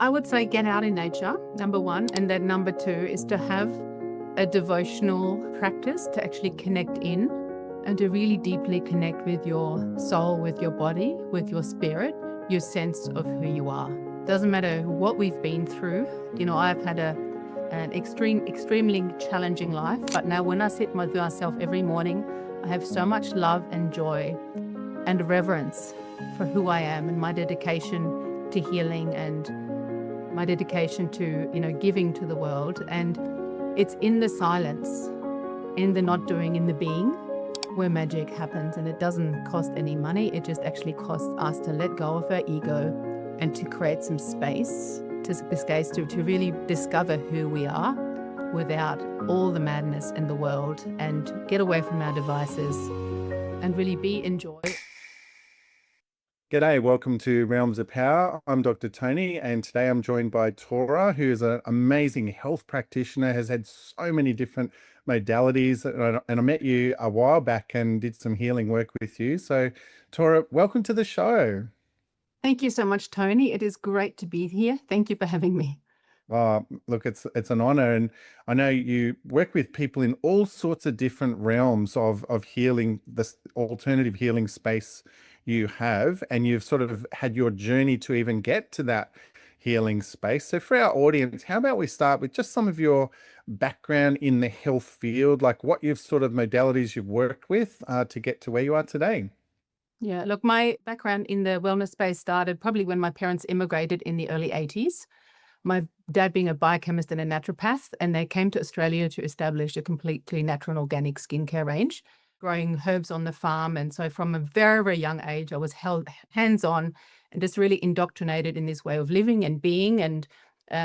I would say get out in nature, number one. And then number two is to have a devotional practice to actually connect in and to really deeply connect with your soul, with your body, with your spirit, your sense of who you are. Doesn't matter what we've been through. I've had an extremely challenging life, but now when I sit with myself every morning, I have so much love and joy and reverence for who I am and my dedication to healing and my dedication to, giving to the world. And it's in the silence, in the not doing, in the being, where magic happens. And it doesn't cost any money. It just actually costs us to let go of our ego and to create some space to really discover who we are without all the madness in the world, and get away from our devices and really enjoy. G'day, welcome to Realms of Power. I'm Dr. Tony, and today I'm joined by Thora, who is an amazing health practitioner, has had so many different modalities. And I met you a while back and did some healing work with you. So, Thora, welcome to the show. Thank you so much, Tony. It is great to be here. Thank you for having me. Look, it's an honor, and I know you work with people in all sorts of different realms of healing, this alternative healing space you have, and you've sort of had your journey to even get to that healing space. So for our audience, how about we start with just some of your background in the health field, like what you've sort of modalities you've worked with to get to where you are today? Yeah, look, my background in the wellness space started probably when my parents immigrated in the early 80s. My dad being a biochemist and a naturopath, and they came to Australia to establish a completely natural and organic skincare range, growing herbs on the farm. And so from a very, very young age, I was held hands-on and just really indoctrinated in this way of living and being. And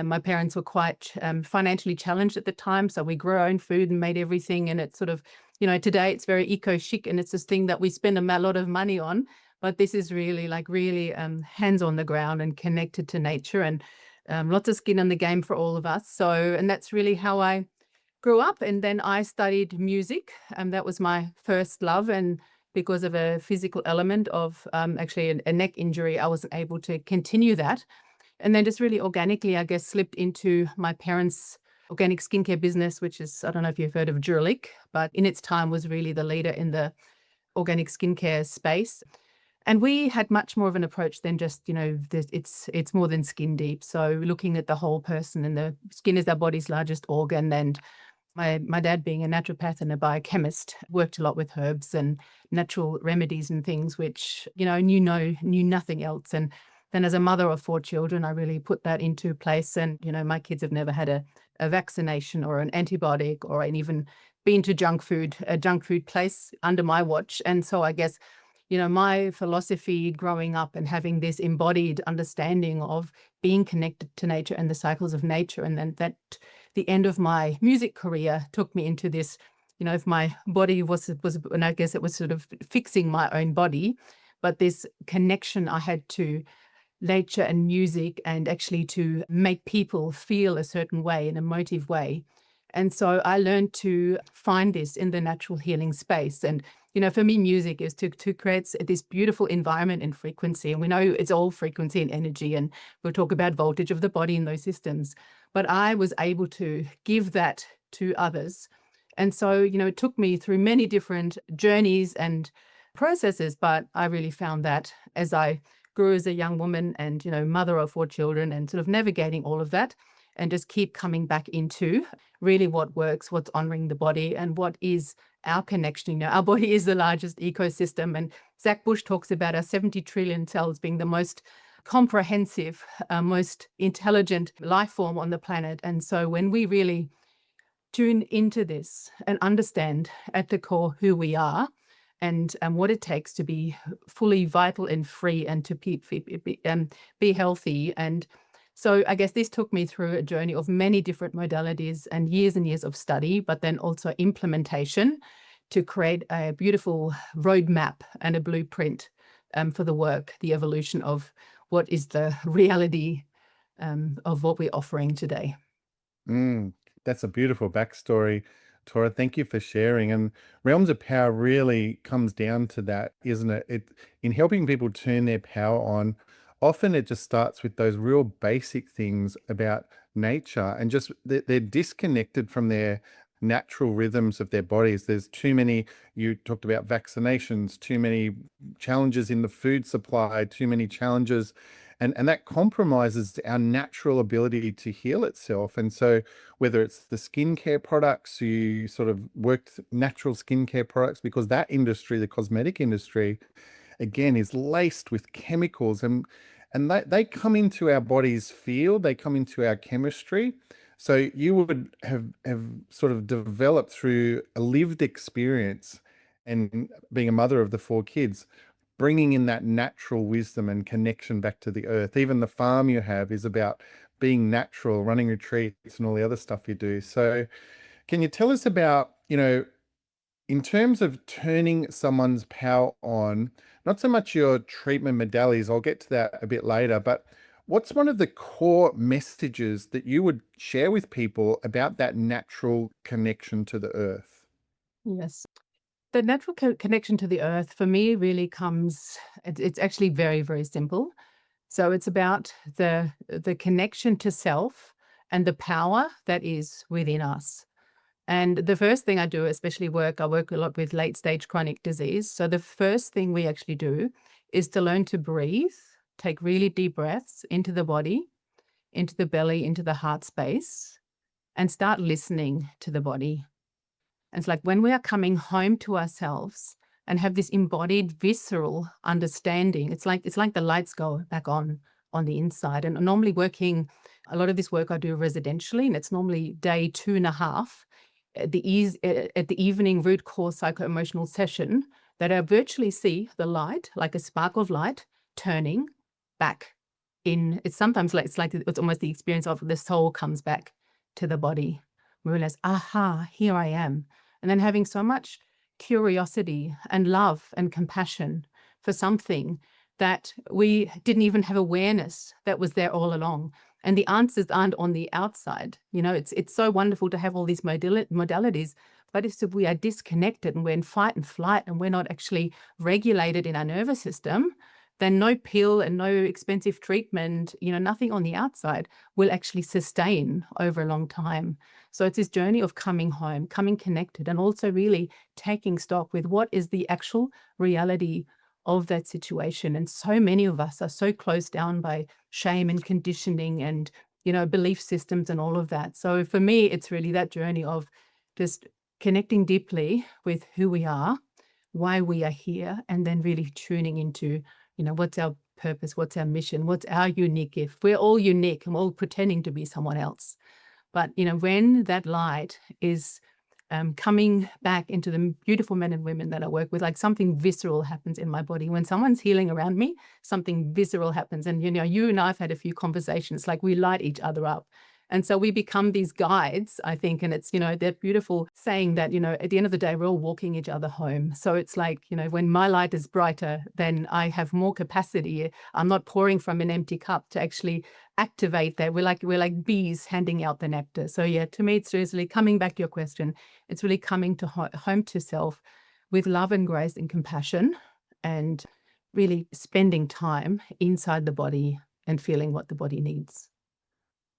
my parents were quite financially challenged at the time, so we grew our own food and made everything. And it's sort of, today it's very eco-chic, and it's this thing that we spend a lot of money on. But this is really hands on the ground and connected to nature, and lots of skin in the game for all of us. So, and that's really how I grew up. And then I studied music, and that was my first love. And because of a physical element of actually a neck injury, I wasn't able to continue that. And then just really organically, I guess, slipped into my parents' organic skincare business, which is, I don't know if you've heard of Jurlic, but in its time was really the leader in the organic skincare space. And we had much more of an approach than just, it's more than skin deep. So looking at the whole person, and the skin is our body's largest organ. And my dad, being a naturopath and a biochemist, worked a lot with herbs and natural remedies and things, which, knew nothing else. And then as a mother of 4 children, I really put that into place. And, my kids have never had a vaccination or an antibiotic or even been to a junk food place under my watch. And so I guess, my philosophy growing up and having this embodied understanding of being connected to nature and the cycles of nature. And then that the end of my music career took me into this, if my body was, and I guess it was sort of fixing my own body, but this connection I had to nature and music, and actually to make people feel a certain way, an emotive way. And so I learned to find this in the natural healing space. And, for me, music is to create this beautiful environment and frequency. And we know it's all frequency and energy, and we'll talk about voltage of the body in those systems. But I was able to give that to others. And so, it took me through many different journeys and processes, but I really found that as I grew as a young woman and, mother of 4 children, and sort of navigating all of that, and just keep coming back into really what works, what's honoring the body, and what is our connection. Our body is the largest ecosystem, and Zach Bush talks about our 70 trillion cells being the most comprehensive, most intelligent life form on the planet. And so when we really tune into this and understand at the core who we are, and what it takes to be fully vital and free, and to be healthy. And so I guess this took me through a journey of many different modalities and years of study, but then also implementation to create a beautiful roadmap and a blueprint for the work, the evolution of what is the reality of what we're offering today. That's a beautiful backstory, Tora. Thank you for sharing. And Realms of Power really comes down to that, isn't it? In helping people turn their power on, often it just starts with those real basic things about nature, and just they're disconnected from their natural rhythms of their bodies. There's too many, you talked about vaccinations, too many challenges in the food supply, too many challenges, and that compromises our natural ability to heal itself. And so whether it's the skincare products, you sort of worked natural skincare products, because that industry, the cosmetic industry, again, is laced with chemicals, and they come into our body's field, they come into our chemistry. So you would have sort of developed through a lived experience, and being a mother of the 4 kids, bringing in that natural wisdom and connection back to the earth. Even the farm you have is about being natural, running retreats and all the other stuff you do. So can you tell us about, in terms of turning someone's power on, not so much your treatment modalities, I'll get to that a bit later, but what's one of the core messages that you would share with people about that natural connection to the earth? Yes. The natural connection to the earth for me really comes, it's actually very, very simple. So it's about the connection to self and the power that is within us. And the first thing I do, especially I work a lot with late stage chronic disease. So the first thing we actually do is to learn to breathe, take really deep breaths into the body, into the belly, into the heart space, and start listening to the body. And it's like when we are coming home to ourselves and have this embodied, visceral understanding, it's like the lights go back on the inside. And normally a lot of this work I do residentially, and it's normally day 2.5 at the evening root cause psycho-emotional session, that I virtually see the light, like a spark of light, turning back in. It's sometimes like it's almost the experience of the soul comes back to the body. We realize, aha, here I am. And then having so much curiosity and love and compassion for something that we didn't even have awareness that was there all along. And the answers aren't on the outside. It's so wonderful to have all these modalities, but if we are disconnected and we're in fight and flight and we're not actually regulated in our nervous system, then no pill and no expensive treatment, nothing on the outside will actually sustain over a long time. So it's this journey of coming home, coming connected, and also really taking stock with what is the actual reality of that situation. And so many of us are so closed down by shame and conditioning and, belief systems and all of that. So for me, it's really that journey of just connecting deeply with who we are, why we are here, and then really tuning into, what's our purpose, what's our mission, what's our unique gift. We're all unique and we're all pretending to be someone else. But, when that light is coming back into the beautiful men and women that I work with, like something visceral happens in my body. When someone's healing around me, something visceral happens. And, you and I have had a few conversations, like we light each other up. And so we become these guides, I think. And it's, that beautiful saying that, at the end of the day, we're all walking each other home. So it's like, when my light is brighter, then I have more capacity. I'm not pouring from an empty cup to actually activate that. We're like bees handing out the nectar. So yeah, to me, it's really coming back to your question. It's really coming to home to self with love and grace and compassion, and really spending time inside the body and feeling what the body needs.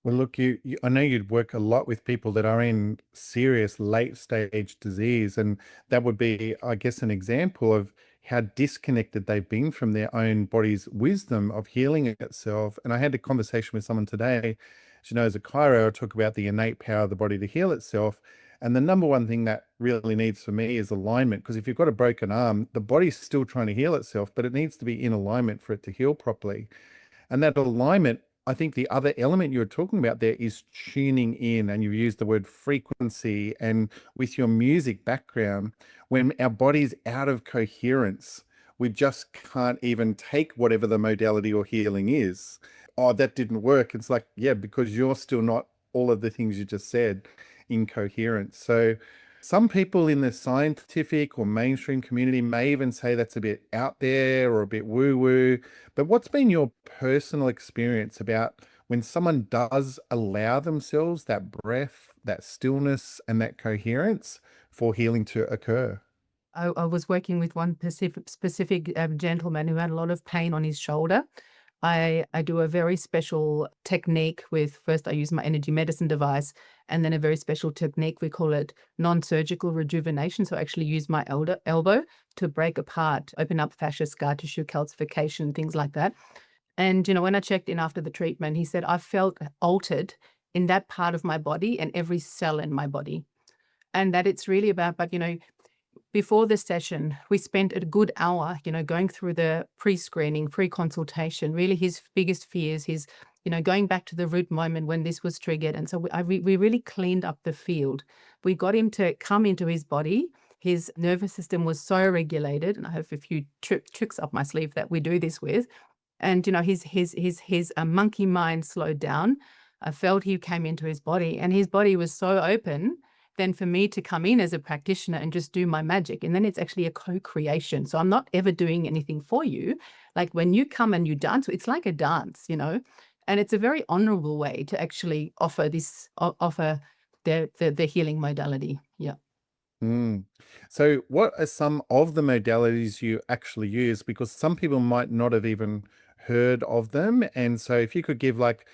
Well, look, I know you'd work a lot with people that are in serious late stage disease, and that would be, I guess, an example of how disconnected they've been from their own body's wisdom of healing itself. And I had a conversation with someone today. She knows a chiro. I talk about the innate power of the body to heal itself. And the number one thing that really needs for me is alignment, because if you've got a broken arm, the body's still trying to heal itself, but it needs to be in alignment for it to heal properly. And that alignment, I think the other element you're talking about there is tuning in, and you've used the word frequency. And with your music background, when our body's out of coherence, we just can't even take whatever the modality or healing is. Oh, that didn't work. It's like, yeah, because you're still not all of the things you just said in coherence. So some people in the scientific or mainstream community may even say that's a bit out there or a bit woo-woo. But what's been your personal experience about when someone does allow themselves that breath, that stillness, and that coherence for healing to occur? I was working with one specific gentleman who had a lot of pain on his shoulder. I do a very special technique with, first I use my energy medicine device, and then a very special technique, we call it non-surgical rejuvenation. So I actually use my elbow to break apart, open up fascia, scar tissue, calcification, things like that. And, when I checked in after the treatment, he said, I felt altered in that part of my body and every cell in my body. And that it's really about, but, before the session, we spent a good hour, going through the pre-screening, pre-consultation, really his biggest fears, his, going back to the root moment when this was triggered. And so we really cleaned up the field. We got him to come into his body. His nervous system was so regulated, and I have a few tricks up my sleeve that we do this with. And, his monkey mind slowed down. I felt he came into his body, and his body was so open then for me to come in as a practitioner and just do my magic. And then it's actually a co-creation. So I'm not ever doing anything for you. Like when you come and you dance, it's like a dance, and it's a very honorable way to actually offer the healing modality. Yeah. Mm. So what are some of the modalities you actually use? Because some people might not have even heard of them. And so if you could give like,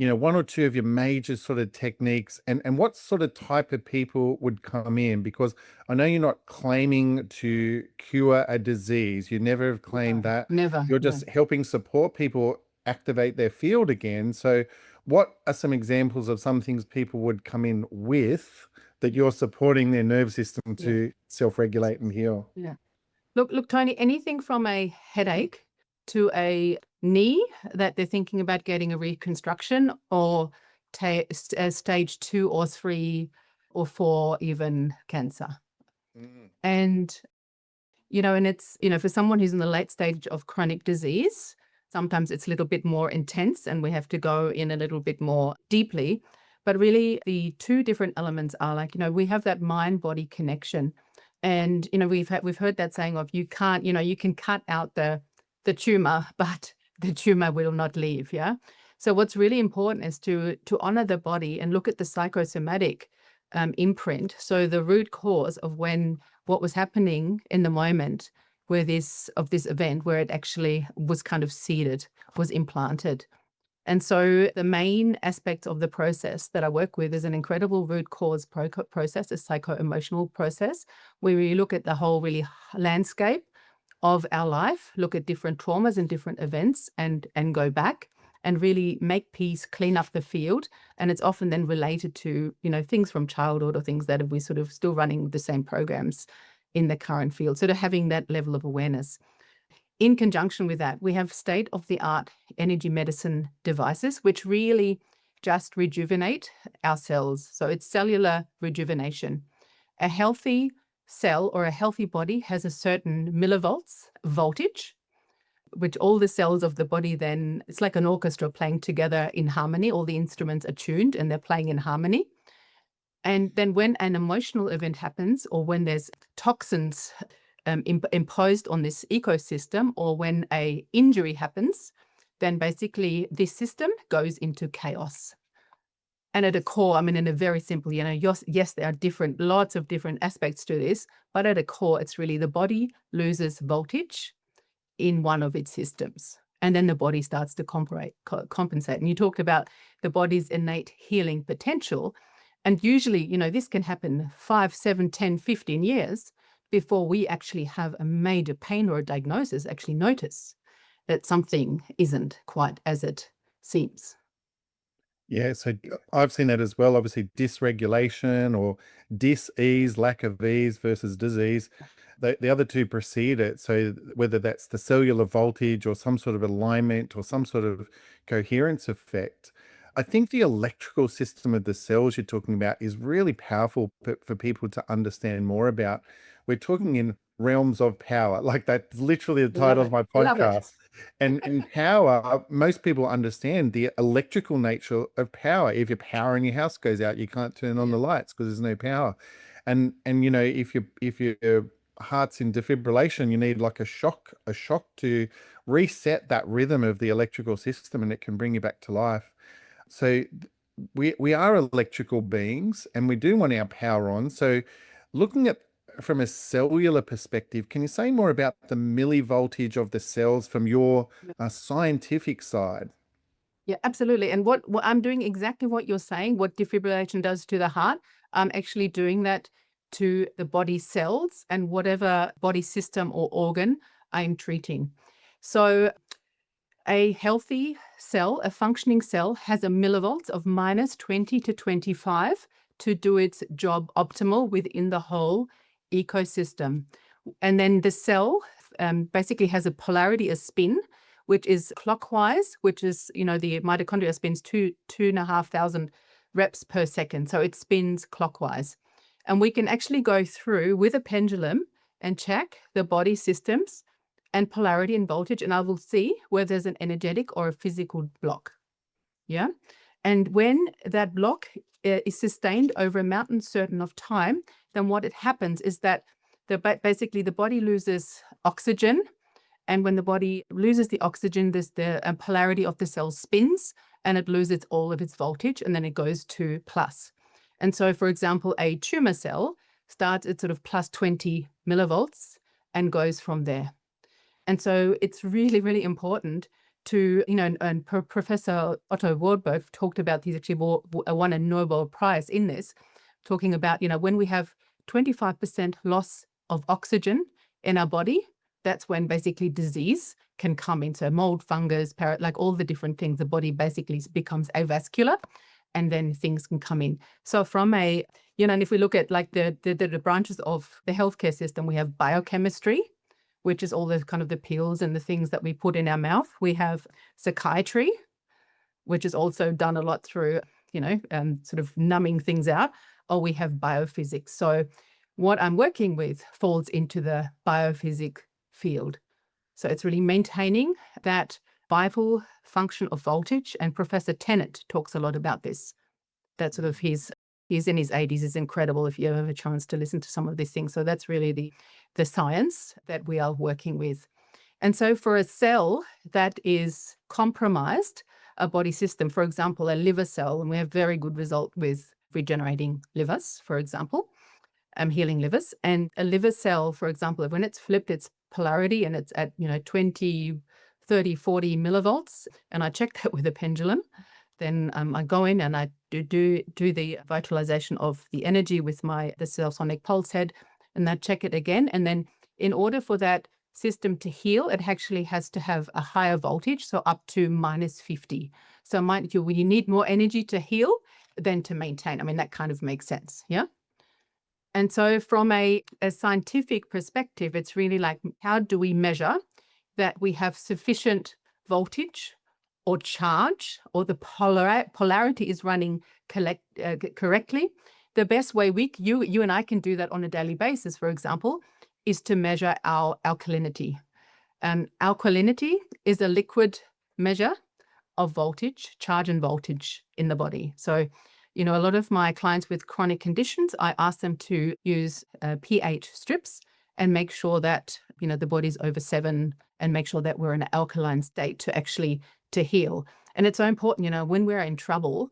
one or two of your major sort of techniques, and what sort of type of people would come in? Because I know you're not claiming to cure a disease. You never have claimed No, that. never. You're No. just helping support people activate their field again. So what are some examples of some things people would come in with that you're supporting their nervous system Yeah. to self-regulate and heal? Yeah. Look, Tony, anything from a headache to a knee that they're thinking about getting a reconstruction, or stage 2 or 3 or 4 even cancer. Mm. And, and it's, for someone who's in the late stage of chronic disease, sometimes it's a little bit more intense and we have to go in a little bit more deeply. But really, the two different elements are like, we have that mind-body connection. And, we've heard that saying of you can't, you can cut out the tumor, but the tumor will not leave. Yeah. So what's really important is to honor the body and look at the psychosomatic imprint. So the root cause of what was happening in the moment where this event, where it actually was kind of seeded, was implanted. And so the main aspects of the process that I work with is an incredible root cause process, a psycho-emotional process, where we look at the whole really landscape of our life, look at different traumas and different events, and go back and really make peace, clean up the field. And it's often then related to, things from childhood or things that we sort of still running the same programs in the current field. So to having that level of awareness. In conjunction with that, we have state-of-the-art energy medicine devices, which really just rejuvenate our cells. So it's cellular rejuvenation. A healthy cell or a healthy body has a certain millivolts voltage, which all the cells of the body then, it's like an orchestra playing together in harmony. All the instruments are tuned and they're playing in harmony. And then when an emotional event happens, or when there's toxins imposed on this ecosystem, or when a injury happens, then basically this system goes into chaos. And at a core, in a very simple, yes, there are lots of different aspects to this, but at a core, it's really the body loses voltage in one of its systems. And then the body starts to compensate. And you talked about the body's innate healing potential. And usually, this can happen 5, 7, 10, 15 years before we actually have a major pain or a diagnosis, actually notice that something isn't quite as it seems. Yeah, so I've seen that as well. Obviously, dysregulation or dis-ease, lack of ease versus disease. The other two precede it. So whether that's the cellular voltage or some sort of alignment or some sort of coherence effect, I think the electrical system of the cells you're talking about is really powerful for people to understand more about. We're talking in realms of power. Like that's literally the Love title of it. my Love it. podcast. And in power, most people understand the electrical nature of power. If your power in your house goes out, you can't turn on the lights because there's no power. And if your heart's in defibrillation, you need like a shock to reset that rhythm of the electrical system, and it can bring you back to life. So we are electrical beings, and we do want our power on. So looking at from a cellular perspective, can you say more about the millivoltage of the cells from your scientific side? Yeah, absolutely. And what I'm doing exactly what you're saying, what defibrillation does to the heart, I'm actually doing that to the body cells and whatever body system or organ I'm treating. So a healthy cell, a functioning cell, has a millivolts of minus 20 to 25 to do its job optimal within the whole ecosystem. And then the cell basically has a polarity, a spin, which is clockwise, which is, the mitochondria spins 2,500 reps per second. So it spins clockwise. And we can actually go through with a pendulum and check the body systems and polarity and voltage, and I will see where there's an energetic or a physical block. Yeah. And when that block is sustained over a mountain certain of time, then what it happens is that basically the body loses oxygen. And when the body loses the oxygen, the polarity of the cell spins and it loses all of its voltage, and then it goes to plus. And so, for example, a tumor cell starts at sort of plus 20 millivolts and goes from there. And so it's really, really important to, and Professor Otto Warburg talked about, he's actually won a Nobel Prize in this, talking about, when we have 25% loss of oxygen in our body, that's when basically disease can come in. So mold, fungus, parrot, like all the different things, the body basically becomes avascular and then things can come in. So from and if we look at like the branches of the healthcare system, we have biochemistry, which is all the kind of the pills and the things that we put in our mouth. We have psychiatry, which is also done a lot through, sort of numbing things out. Or we have biophysics. So what I'm working with falls into the biophysics field. So it's really maintaining that vital function of voltage. And Professor Tennant talks a lot about this. That sort of he's in his 80s, is incredible if you ever have a chance to listen to some of these things. So that's really the science that we are working with. And so for a cell that is compromised, a body system, for example, a liver cell, and we have very good result with regenerating livers, for example, healing livers. And a liver cell, for example, when it's flipped its polarity and it's at 20, 30, 40 millivolts, and I check that with a pendulum, then I go in and I do the vitalization of the energy with the CellSonic pulse head, and I check it again. And then in order for that system to heal, it actually has to have a higher voltage, so up to minus 50. So you need more energy to heal than to maintain. I mean, that kind of makes sense, yeah? And so from a scientific perspective, it's really like, how do we measure that we have sufficient voltage or charge, or the polarity is running correctly? The best way you and I can do that on a daily basis, for example, is to measure our alkalinity. Alkalinity is a liquid measure of voltage, charge and voltage in the body. So, a lot of my clients with chronic conditions, I ask them to use pH strips and make sure that, the body's over 7, and make sure that we're in an alkaline state to heal. And it's so important, when we're in trouble,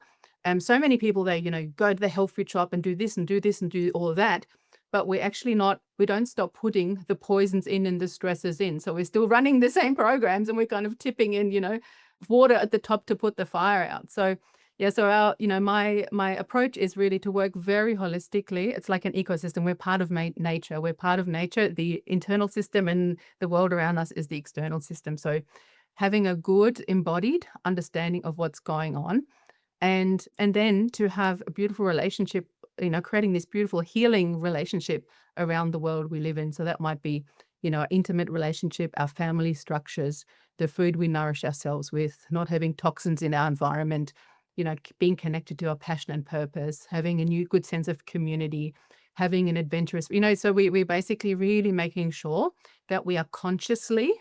so many people, they, go to the health food shop and do this and do this and do all of that. But we don't stop putting the poisons in and the stressors in. So we're still running the same programs, and we're kind of tipping in, water at the top to put the fire out. So yeah, so our, my approach is really to work very holistically. It's like an ecosystem. We're part of nature. We're part of nature. The internal system and the world around us is the external system. So having a good embodied understanding of what's going on, and then to have a beautiful relationship, creating this beautiful healing relationship around the world we live in. So that might be, our intimate relationship, our family structures, the food we nourish ourselves with, not having toxins in our environment, being connected to our passion and purpose, having a good sense of community, having an adventurous, so we're basically really making sure that we are consciously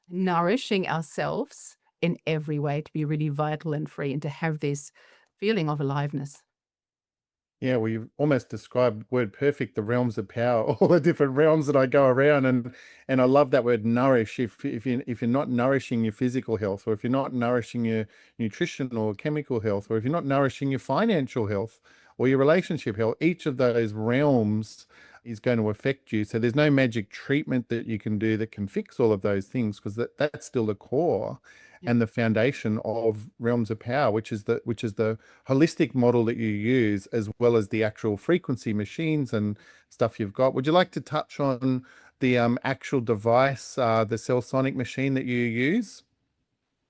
nourishing ourselves in every way to be really vital and free, and to have this feeling of aliveness. Yeah, well, you've almost described word perfect, the realms of power, all the different realms that I go around, and I love that word nourish. If you're not nourishing your physical health, or if you're not nourishing your nutritional or chemical health, or if you're not nourishing your financial health or your relationship health, each of those realms is going to affect you. So there's no magic treatment that you can do that can fix all of those things, because that's still the core Yeah. and the foundation of realms of power, which is the holistic model that you use, as well as the actual frequency machines and stuff you've got. Would you like to touch on the actual device, the CellSonic machine that you use?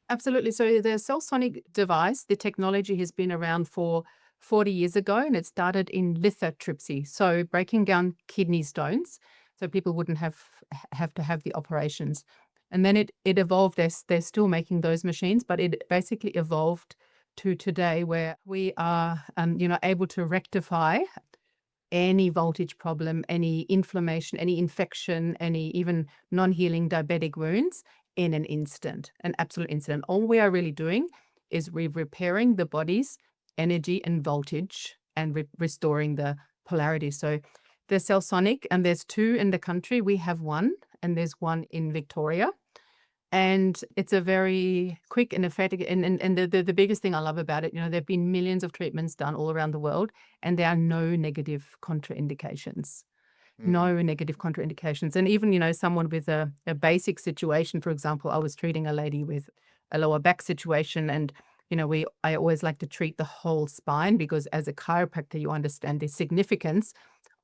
Absolutely. So the CellSonic device, the technology has been around for 40 years ago, and it started in lithotripsy, so breaking down kidney stones, so people wouldn't have to have the operations. And then it evolved. They're still making those machines, but it basically evolved to today, where we are, able to rectify any voltage problem, any inflammation, any infection, any even non-healing diabetic wounds in an absolute instant. All we are really doing is repairing the body's energy and voltage and restoring the polarity. So there's CellSonic, and there's two in the country. We have one, and there's one in Victoria. And it's a very quick and effective, and the biggest thing I love about it, there've been millions of treatments done all around the world, and there are no negative contraindications. No negative contraindications. And even, someone with a basic situation, for example, I was treating a lady with a lower back situation, and, I always like to treat the whole spine, because as a chiropractor, you understand the significance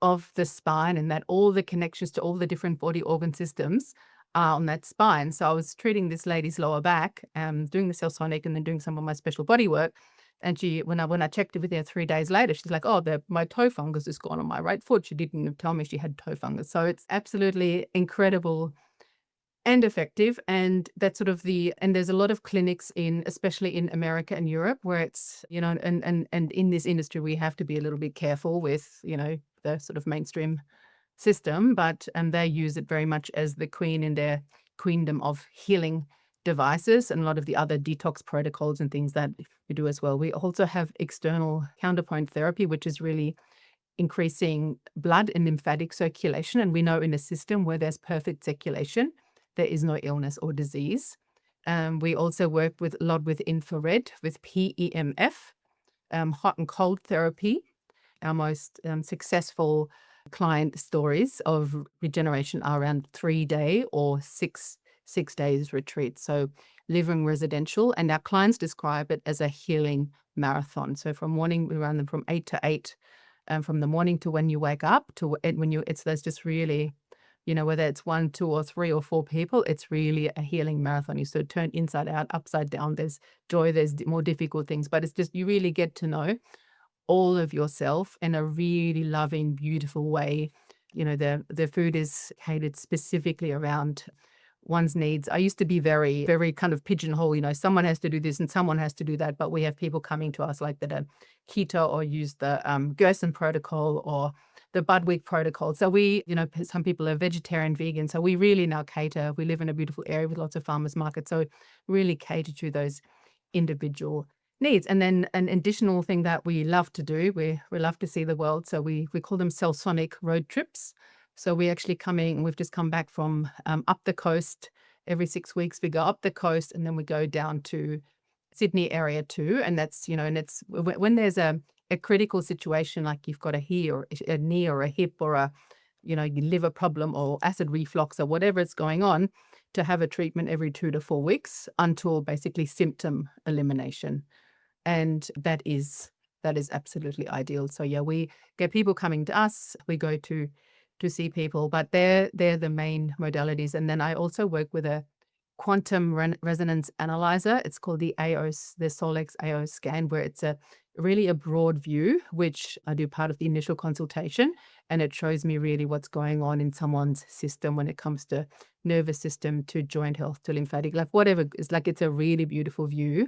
of the spine, and that all the connections to all the different body organ systems are on that spine. So I was treating this lady's lower back, doing the CellSonic, and then doing some of my special body work. And when I checked it with her 3 days later, she's like, "Oh, my toe fungus is gone on my right foot." She didn't tell me she had toe fungus. So it's absolutely incredible and effective. And that's sort of and there's a lot of clinics especially in America and Europe, where it's, and in this industry, we have to be a little bit careful with, the sort of mainstream system, but they use it very much as the queen in their queendom of healing devices, and a lot of the other detox protocols and things that we do as well. We also have external counterpoint therapy, which is really increasing blood and lymphatic circulation. And we know in a system where there's perfect circulation, there is no illness or disease. We also work a lot with infrared, with PEMF, hot and cold therapy. Our most successful client stories of regeneration are around 3-day or six days retreat. So living residential, and our clients describe it as a healing marathon. So from morning, we run them from 8 to 8, from the morning to when you wake up to there's just really, whether it's 1, 2, or 3 or 4 people, it's really a healing marathon. You sort of turn inside out, upside down. There's joy, there's more difficult things, but it's just, you really get to know all of yourself in a really loving, beautiful way. The food is catered specifically around one's needs. I used to be very, very kind of pigeonhole, someone has to do this and someone has to do that, but we have people coming to us like that are keto or use the Gerson protocol or the Budwig protocol. So we, some people are vegetarian, vegan. So we really now cater. We live in a beautiful area with lots of farmers markets. So really cater to those individual needs. And then an additional thing that we love to do, we love to see the world. So we call them CellSonic road trips. So we've just come back from up the coast. Every 6 weeks we go up the coast, and then we go down to Sydney area too. And that's, and it's when there's a critical situation, like you've got a knee or a hip or a, your liver problem or acid reflux or whatever it's going on, to have a treatment every 2 to 4 weeks until basically symptom elimination. And that is absolutely ideal. So yeah, we get people coming to us, we go to see people, but they're the main modalities. And then I also work with a quantum resonance analyzer. It's called the AOS, the Solex AO scan, where it's really a broad view, which I do part of the initial consultation, and it shows me really what's going on in someone's system when it comes to nervous system, to joint health, to lymphatic, like whatever. It's a really beautiful view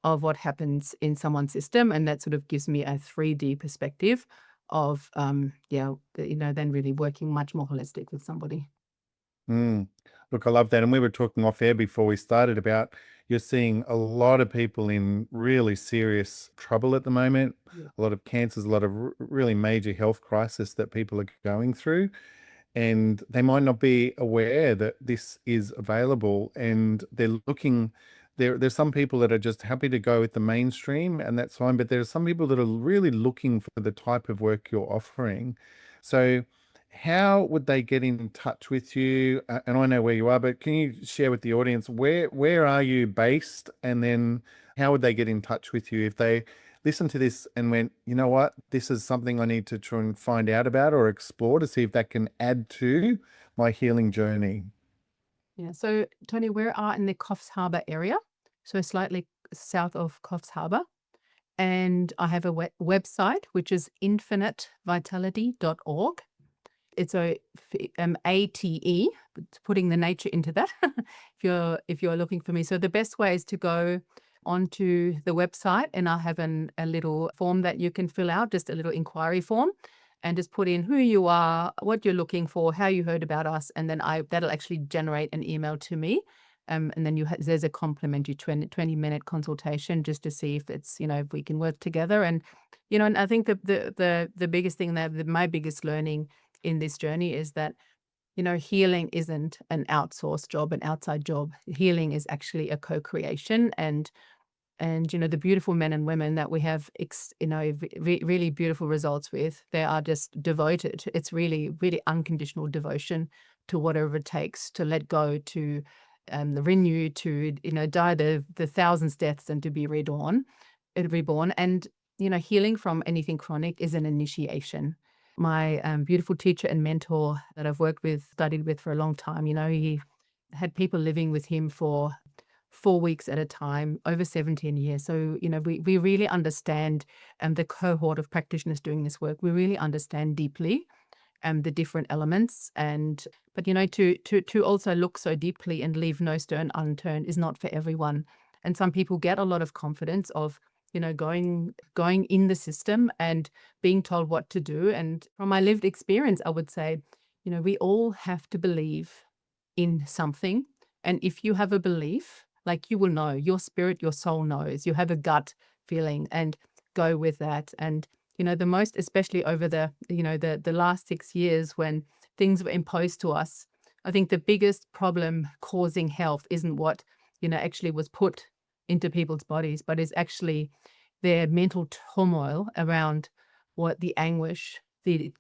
of what happens in someone's system, and that sort of gives me a 3D perspective of then really working much more holistic with somebody. Mm. Look, I love that. And we were talking off air before we started about, you're seeing a lot of people in really serious trouble at the moment, Yeah. a lot of cancers, a lot of really major health crisis that people are going through. And they might not be aware that this is available, and they're looking. There's some people that are just happy to go with the mainstream, and that's fine. But there are some people that are really looking for the type of work you're offering. So how would they get in touch with you? And I know where you are, but can you share with the audience where are you based, and then how would they get in touch with you if they listen to this and went, you know what, this is something I need to try and find out about or explore to see if that can add to my healing journey? Yeah. So, Tony, we are in the Coffs Harbour area, so slightly south of Coffs Harbour. And I have a website, which is infinitevitality.org. It's ATE, putting the nature into that, if you're looking for me. So the best way is to go onto the website, and I have a little form that you can fill out, just a little inquiry form, and just put in who you are, what you're looking for, how you heard about us, and then that'll actually generate an email to me. And then there's a complimentary 20-minute consultation just to see if it's, if we can work together. And, and I think the biggest thing my biggest learning in this journey is that, healing isn't an outsourced job, an outside job. Healing is actually a co-creation. And the beautiful men and women that we have, really beautiful results with, they are just devoted. It's really, really unconditional devotion to whatever it takes to let go, to renew, to, die the thousands deaths and to be reborn. And, healing from anything chronic is an initiation. My beautiful teacher and mentor that I've studied with for a long time, he had people living with him for 4 weeks at a time, over 17 years. So, we really understand, the cohort of practitioners doing this work, we really understand deeply the different elements. But, to also look so deeply and leave no stone unturned is not for everyone. And some people get a lot of confidence of, going in the system and being told what to do. And from my lived experience, I would say, we all have to believe in something. And if you have a belief, like, you will know, your spirit, your soul knows, you have a gut feeling, and go with that. And, the most, especially over the last 6 years when things were imposed to us, I think the biggest problem causing health isn't what, actually was put into people's bodies, but is actually their mental turmoil around what the anguish, the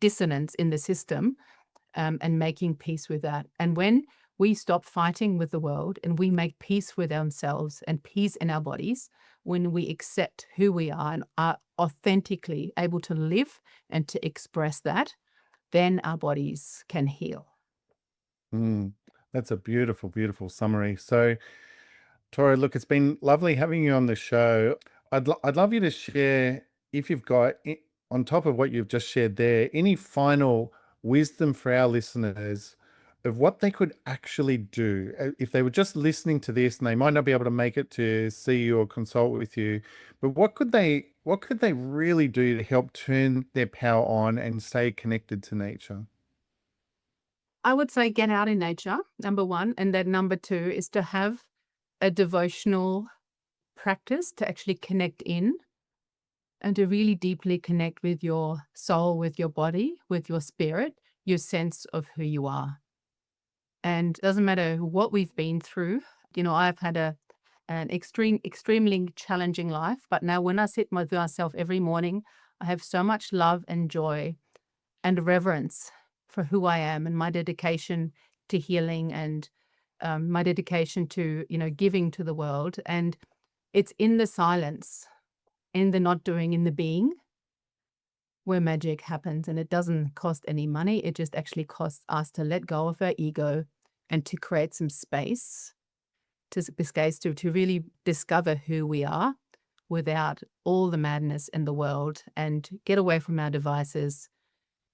dissonance in the system, and making peace with that. And when we stop fighting with the world and we make peace with ourselves and peace in our bodies, when we accept who we are and are authentically able to live and to express that, then our bodies can heal. Mm, that's a beautiful, beautiful summary. So, Tora, look, it's been lovely having you on the show. I'd love you to share, if you've got, on top of what you've just shared there, any final wisdom for our listeners of what they could actually do if they were just listening to this, and they might not be able to make it to see you or consult with you, but what could they really do to help turn their power on and stay connected to nature? I would say get out in nature, number one. And then number two is to have a devotional practice to actually connect in and to really deeply connect with your soul, with your body, with your spirit, your sense of who you are. And it doesn't matter what we've been through. I've had an extremely challenging life, but now when I sit with myself every morning, I have so much love and joy and reverence for who I am and my dedication to healing, and my dedication to, giving to the world. And it's in the silence, in the not doing, in the being, where magic happens. And it doesn't cost any money. It just actually costs us to let go of our ego and to create some space to really discover who we are without all the madness in the world, and get away from our devices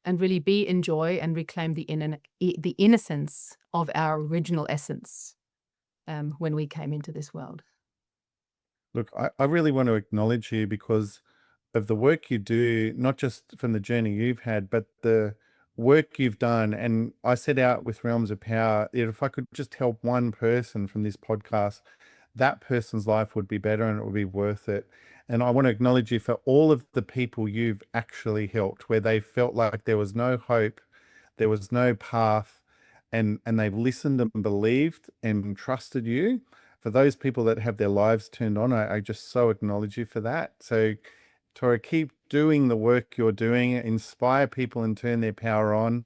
and really be in joy and reclaim the innocence of our original essence, when we came into this world. Look, I really want to acknowledge you because of the work you do, not just from the journey you've had, but the work you've done. And I set out with Realms of Power, if I could just help one person from this podcast, that person's life would be better and it would be worth it. And I want to acknowledge you for all of the people you've actually helped, where they felt like there was no hope, there was no path, and they've listened and believed and trusted you. For those people that have their lives turned on, I just so acknowledge you for that. So Tora, keep doing the work you're doing, inspire people and turn their power on.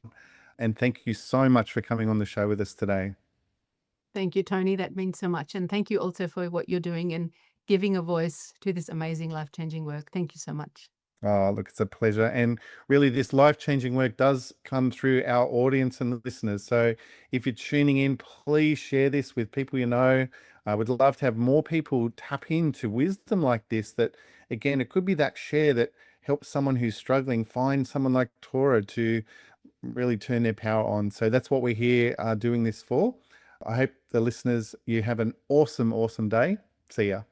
And thank you so much for coming on the show with us today. Thank you, Tony. That means so much. And thank you also for what you're doing and giving a voice to this amazing life-changing work. Thank you so much. Oh, look, it's a pleasure. And really, this life-changing work does come through our audience and listeners. So if you're tuning in, please share this with people you know. I would love to have more people tap into wisdom like this, that, again, it could be that share that helps someone who's struggling find someone like Tora to really turn their power on. So that's what we're here doing this for. I hope the listeners, you have an awesome, awesome day. See ya.